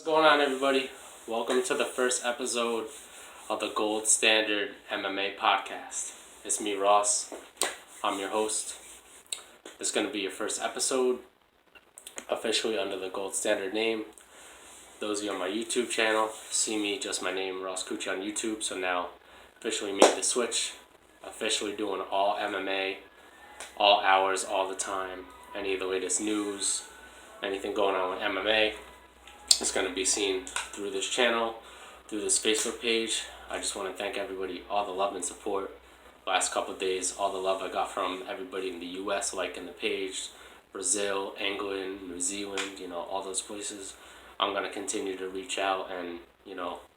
What's going on, everybody? Welcome to the first episode of the Gold Standard MMA podcast. It's me, Ross. I'm your host. This is going to be your first episode, officially under the Gold Standard name. Those of you on my YouTube channel see me, just my name, Ross Cucci, on YouTube. So now, officially made the switch. Officially doing all MMA, all hours, all the time. Any of the latest news, anything going on with MMA. It's going to be seen through this channel, through this Facebook page. I just want to thank everybody, all the love and support. Last couple of days, all the love I got from everybody in the US, liking the page, Brazil, England, New Zealand, all those places. I'm going to continue to reach out and,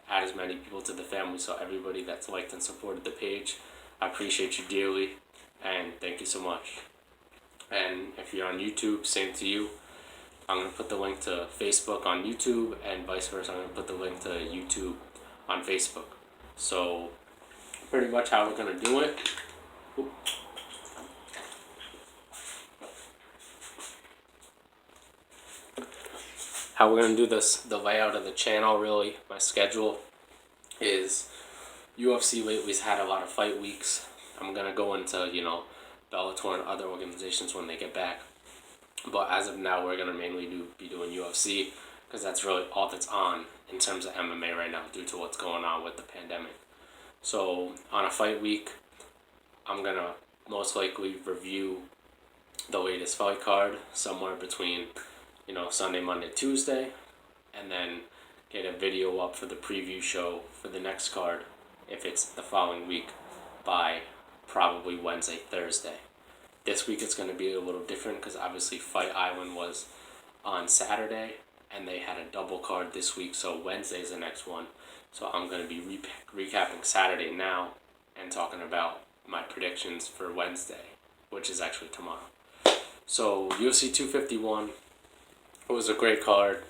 add as many people to the family. So everybody that's liked and supported the page, I appreciate you dearly, and thank you so much. And if you're on YouTube, same to you. I'm going to put the link to Facebook on YouTube, and vice versa. I'm going to put the link to YouTube on Facebook. So, pretty much how we're going to do it. How we're going to do this, the layout of the channel, really, my schedule, is UFC lately's had a lot of fight weeks. I'm going to go into, Bellator and other organizations when they get back. But as of now, we're going to mainly be doing UFC because that's really all that's on in terms of MMA right now due to what's going on with the pandemic. So on a fight week, I'm going to most likely review the latest fight card somewhere between, Sunday, Monday, Tuesday, and then get a video up for the preview show for the next card if it's the following week by probably Wednesday, Thursday. This week it's going to be a little different because obviously Fight Island was on Saturday and they had a double card this week, so Wednesday's the next one. So I'm going to be recapping Saturday now and talking about my predictions for Wednesday, which is actually tomorrow. So UFC 251, it was a great card.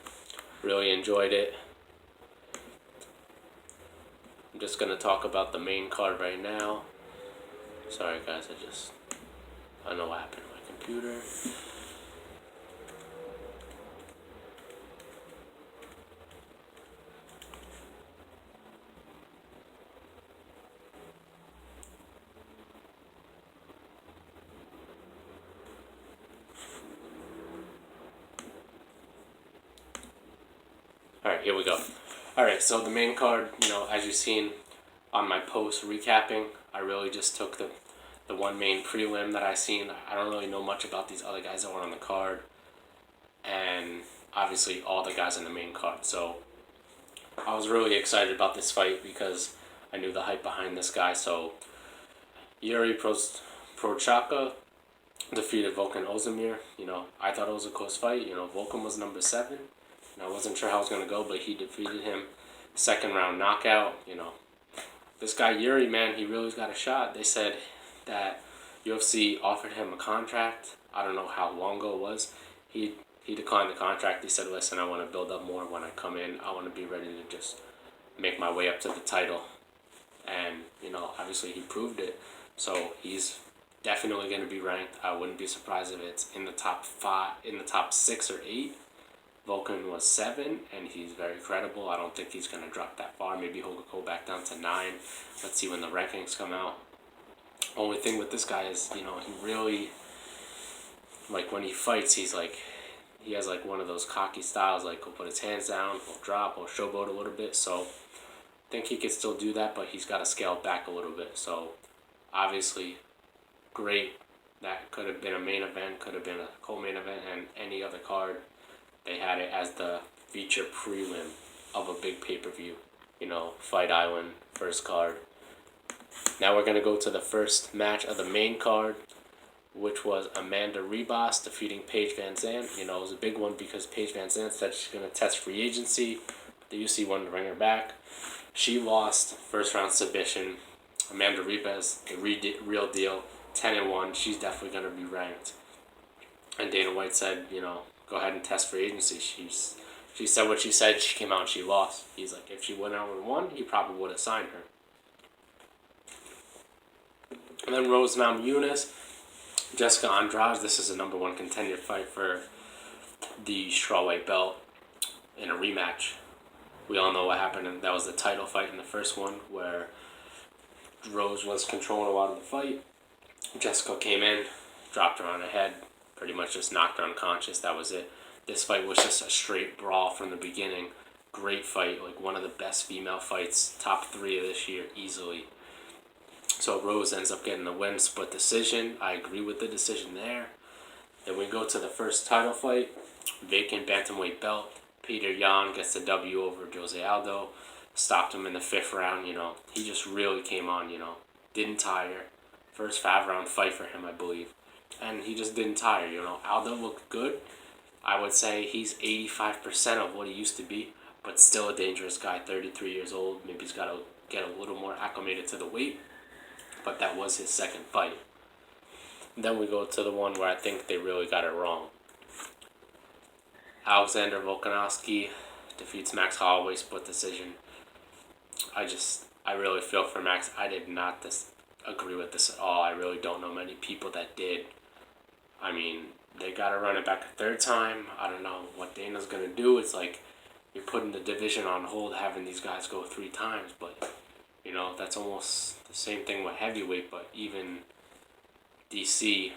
Really enjoyed it. I'm just going to talk about the main card right now. Sorry guys, I don't know what happened to my computer. Alright, here we go. Alright, so the main card, as you've seen on my post recapping, I really just took the one main prelim that I seen. I don't really know much about these other guys that were on the card, and obviously all the guys on the main card. So I was really excited about this fight because I knew the hype behind this guy. So Yuri Prochazka defeated Volkan Ozdemir. I thought it was a close fight. Volkan was number 7. And I wasn't sure how it was going to go, but he defeated him. Second round knockout. This guy Yuri, man, he really's got a shot. They said that UFC offered him a contract. I don't know how long ago it was. He declined the contract. He said, listen, I want to build up more when I come in. I want to be ready to just make my way up to the title. And, obviously he proved it. So he's definitely going to be ranked. I wouldn't be surprised if it's in the top 6 or 8. Volkan was 7, and he's very credible. I don't think he's going to drop that far. Maybe he'll go back down to 9. Let's see when the rankings come out. Only thing with this guy is, he really, when he fights, he has one of those cocky styles, he'll put his hands down, he'll drop, he'll showboat a little bit. So I think he could still do that, but he's got to scale back a little bit. So obviously, great. That could have been a main event, could have been a co-main event, and any other card. They had it as the feature prelim of a big pay-per-view. Fight Island, first card. Now we're going to go to the first match of the main card, which was Amanda Ribas defeating Paige VanZant. It was a big one because Paige VanZant said she's going to test free agency. The UFC wanted to bring her back. She lost first round submission. Amanda Ribas, the real deal, 10-1. She's definitely going to be ranked. And Dana White said, go ahead and test free agency. She said what she said. She came out and she lost. He's like, if she went out and won, he probably would have signed her. And then Rose Namajunas, Jessica Andrade. This is a #1 contender fight for the strawweight belt in a rematch We all know what happened, and that was the title fight in the first one where Rose was controlling a lot of the fight. Jessica came in, dropped her on her head, pretty much just knocked her unconscious. That was it. This fight was just a straight brawl from the beginning. Great fight, like one of the best female fights, top 3 of this year, easily. So Rose ends up getting the win, split decision. I agree with the decision there. Then we go to the first title fight, vacant bantamweight belt. Peter Yan gets the W over Jose Aldo. Stopped him in the 5th round, He just really came on, Didn't tire. First 5-round fight for him, I believe. And he just didn't tire, Aldo looked good. I would say he's 85% of what he used to be, but still a dangerous guy, 33 years old. Maybe he's got to get a little more acclimated to the weight, but that was his second fight. Then we go to the one where I think they really got it wrong. Alexander Volkanovski defeats Max Holloway, split decision. I really feel for Max. I did not agree with this at all. I really don't know many people that did. I mean, they got to run it back a 3rd time. I don't know what Dana's going to do. It's like you're putting the division on hold having these guys go 3 times. But, that's almost the same thing with heavyweight. But even DC,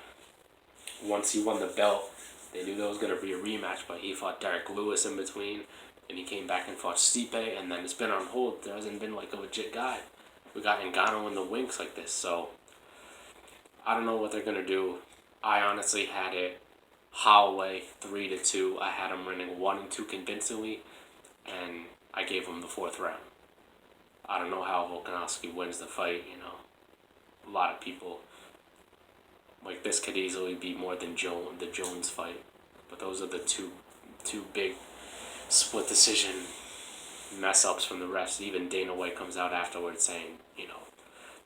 once he won the belt, they knew there was going to be a rematch. But he fought Derek Lewis in between. And he came back and fought Stipe. And then it's been on hold. There hasn't been like a legit guy. We got Ngannou in the wings like this. So, I don't know what they're going to do. I honestly had it Holloway 3-2. I had him winning 1 and 2 convincingly, and I gave him the 4th round. I don't know how Volkanovski wins the fight. A lot of people like this could easily be more than the Jones fight, but those are the two big split decision mess ups from the refs. Even Dana White comes out afterwards saying,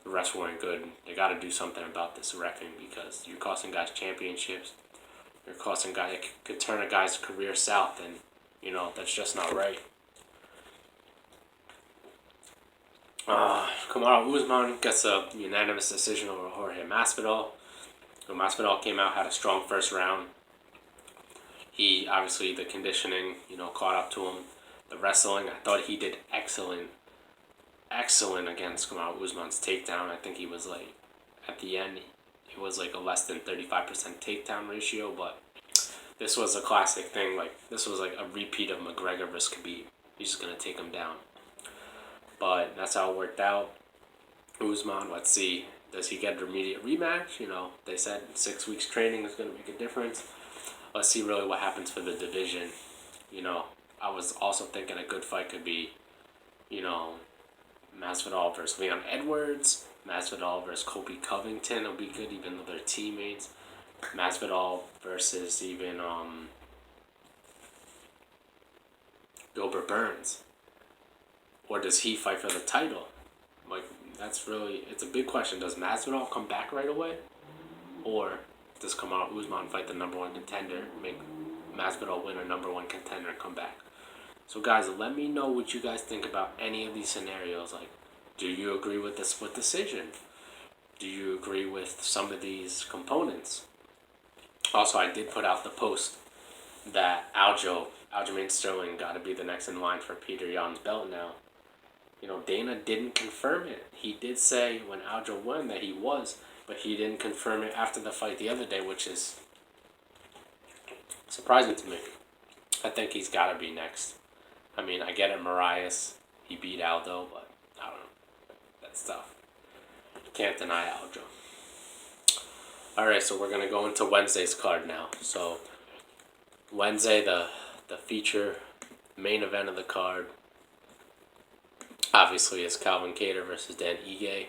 the refs weren't good. They got to do something about this reffing because you're costing guys championships. You're costing guys, it could turn a guy's career south, and that's just not right. Kamaru Usman gets a unanimous decision over Jorge Masvidal. So Masvidal came out, had a strong first round. He obviously the conditioning, caught up to him. The wrestling, I thought he did excellent against Kamaru Usman's takedown. I think he was like, at the end, it was like a less than 35% takedown ratio, but this was a classic thing. Like, this was like a repeat of McGregor versus Khabib. He's just going to take him down. But that's how it worked out. Usman, let's see, does he get an immediate rematch? They said 6 weeks training is going to make a difference. Let's see really what happens for the division. I was also thinking a good fight could be, Masvidal versus Leon Edwards, Masvidal versus Kobe Covington will be good, even though they're teammates. Masvidal versus even Gilbert Burns. Or does he fight for the title? Like, it's a big question. Does Masvidal come back right away? Or does Kamaru Usman fight the number 1 contender, make Masvidal win a number 1 contender and come back? So guys, let me know what you guys think about any of these scenarios. Like, do you agree with the split decision? Do you agree with some of these components? Also, I did put out the post that Aljamain Sterling got to be the next in line for Peter Yan's belt now. Dana didn't confirm it. He did say when Aljo won that he was, but he didn't confirm it after the fight the other day, which is surprising to me. I think he's got to be next. I mean, I get it, Marias, he beat Aldo, but I don't know. That's tough. Can't deny Aljo. Alright, so we're going to go into Wednesday's card now. So, Wednesday, the feature, main event of the card, obviously is Calvin Kattar versus Dan Ige.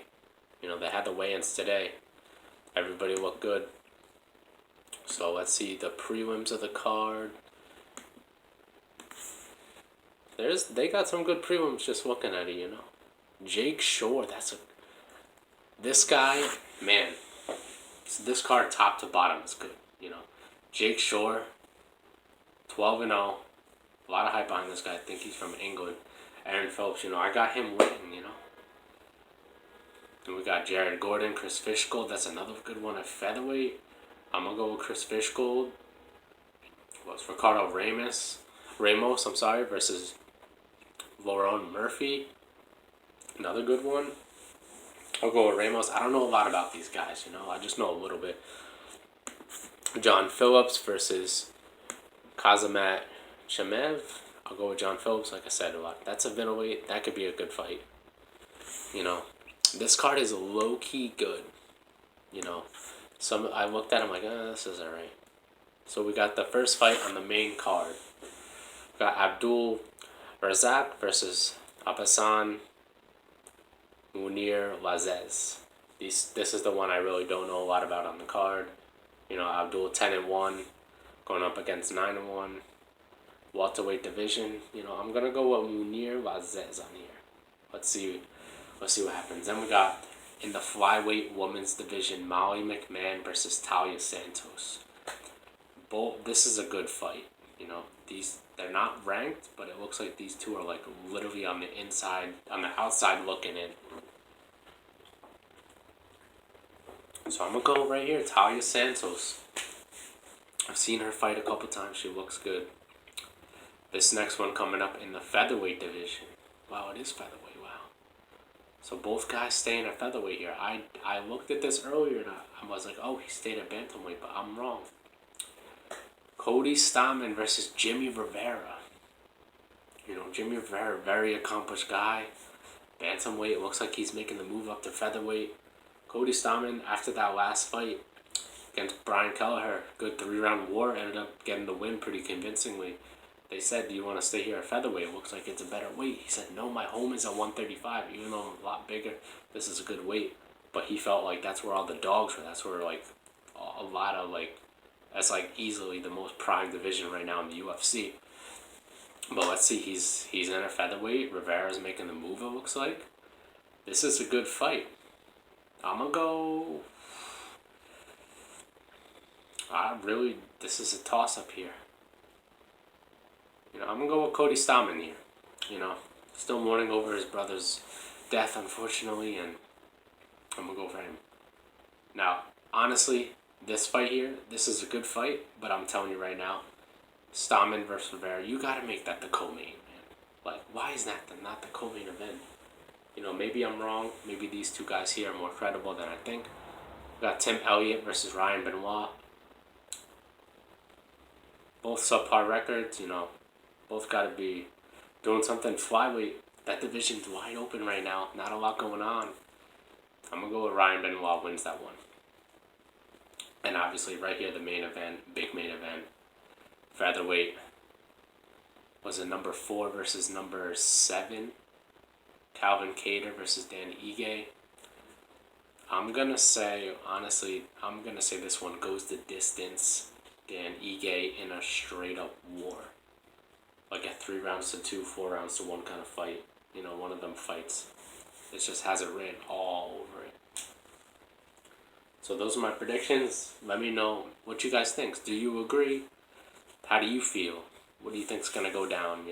They had the weigh-ins today. Everybody looked good. So let's see the prelims of the card. They got some good prelims just looking at it, Jake Shore, this guy, man, this card top to bottom is good, Jake Shore, 12-0, a lot of hype behind this guy. I think he's from England. Aaron Phillips, I got him winning, And we got Jared Gordon, Chris Fishgold. That's another good one at featherweight. I'm going to go with Chris Fishgold. Ricardo Ramos, versus Lauren Murphy, another good one. I'll go with Ramos. I don't know a lot about these guys, I just know a little bit. John Phillips versus Kazamat Chimev. I'll go with John Phillips. Like I said, that's a middleweight. That could be a good fight. This card is low key good. I looked at him like, this is alright. So we got the first fight on the main card. We got Abdul Razak versus Abasan Munir Lazez. This is the one I really don't know a lot about on the card. Abdul 10-1, going up against 9-1. Welterweight division. I'm gonna go with Munir Lazez on here. Let's see what happens. Then we got in the flyweight women's division, Molly McMahon versus Talia Santos. This is a good fight. They're not ranked, but it looks like these two are like literally on the outside looking in. So I'm gonna go right here, Talia Santos. I've seen her fight a couple times. She looks good. This next one coming up in the featherweight division. Wow, it is featherweight. Wow. So both guys staying at featherweight here. I looked at this earlier and I was like, oh, he stayed at bantamweight, but I'm wrong. Cody Stamann versus Jimmy Rivera. Jimmy Rivera, very accomplished guy. Bantamweight, it looks like he's making the move up to featherweight. Cody Stamann, after that last fight against Brian Kelleher, good 3-round war, ended up getting the win pretty convincingly. They said, do you want to stay here at featherweight? It looks like it's a better weight. He said, no, my home is at 135. Even though I'm a lot bigger, this is a good weight. But he felt like that's where all the dogs were. That's where, a lot of, that's, easily the most prime division right now in the UFC. But let's see, he's in a featherweight. Rivera's making the move, it looks like. This is a good fight. I'm going to go... this is a toss-up here. I'm going to go with Cody Stamann here. Still mourning over his brother's death, unfortunately, and I'm going to go for him. Now, honestly, this fight here, this is a good fight, but I'm telling you right now, Stamann versus Rivera, you got to make that the co-main, man. Why is that not the co-main event? Maybe I'm wrong. Maybe these two guys here are more credible than I think. We got Tim Elliott versus Ryan Benoit. Both subpar records, both got to be doing something. Flyweight, that division's wide open right now. Not a lot going on. I'm going to go with Ryan Benoit wins that one. And obviously right here, the main event, big main event. Featherweight. Was it number 4 versus number 7? Calvin Kattar versus Dan Ige. I'm going to say, honestly, this one goes the distance. Dan Ige in a straight up war. Like a 3 rounds to 2, 4 rounds to 1 kind of fight. One of them fights. It just has it written all over it. So those are my predictions. Let me know what you guys think. Do you agree? How do you feel? What do you think's going to go down,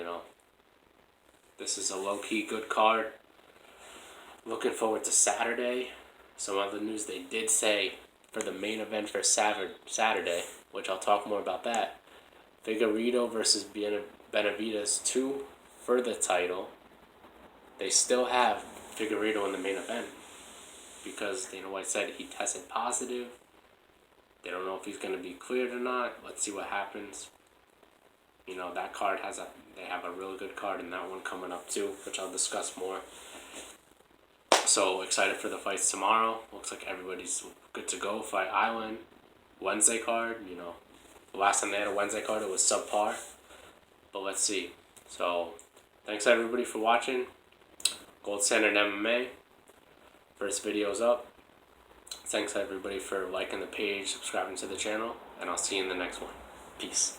This is a low-key good card. Looking forward to Saturday. Some other news they did say for the main event for Saturday, which I'll talk more about that. Figueiredo versus Benavidez 2 for the title. They still have Figueiredo in the main event because Dana White said he tested positive. They don't know if he's going to be cleared or not. Let's see what happens. That card they have a really good card in that one coming up too, which I'll discuss more. So excited for the fights tomorrow. Looks like everybody's good to go. Fight Island. Wednesday card, the last time they had a Wednesday card, it was subpar. But let's see. So, thanks everybody for watching. Gold Standard MMA. First video's up. Thanks everybody for liking the page, subscribing to the channel, and I'll see you in the next one. Peace.